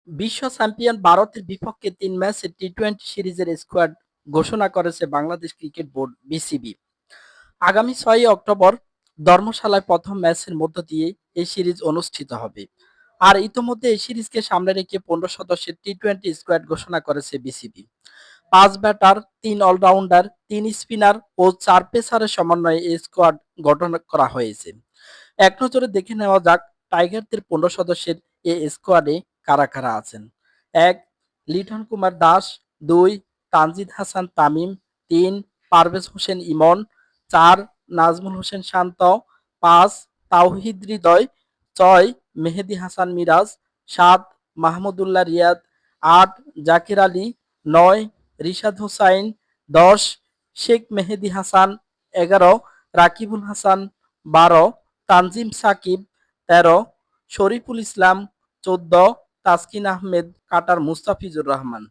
বিশ্ব চ্যাম্পিয়ন ভারতের বিপক্ষে ৩ ম্যাচের টি-টোয়েন্টি সিরিজের স্কোয়াড ঘোষণা করেছে বাংলাদেশ ক্রিকেট বোর্ড বিসিবি। আগামী ৬ই অক্টোবর ধর্মশালায় প্রথম ম্যাচের মধ্য দিয়ে এই সিরিজ অনুষ্ঠিত হবে। আর ইতোমধ্যে এই সিরিজকে সামনে রেখে ১৫ সদস্যের টি-টোয়েন্টি স্কোয়াড ঘোষণা করেছে বিসিবি। ৫ ব্যাটার, ৩ অলরাউন্ডার, ৩ স্পিনার ও ৪ পেসারের সমন্বয়ে এই স্কোয়াড গঠন করা হয়েছে। এক নজরে দেখে নেওয়া যাক টাইগারদের ১৫ সদস্যের এ স্কোয়াডে কারা কারা আছেন। ১. লিটন কুমার দাস। ২. তানজিদ হাসান তামিম। ৩. পারভেজ হোসেন ইমন। ৪. নাজমুল হোসেন শান্ত। ৫. তাওহিদ হৃদয়। ৬. মেহেদী হাসান মিরাজ। ৭. মাহমুদুল্লাহ রিয়াদ। ৮. জাকির আলী। ৯. রিশাদ হোসাইন। ১০. শেখ মেহেদী হাসান। ১১. রাকিবুল হাসান। ১২. তানজিম সাকিব। ১৩. শরীফুল ইসলাম। ১৪. তাসকিন আহমেদ কাটার মুস্তাফিজুর রহমান।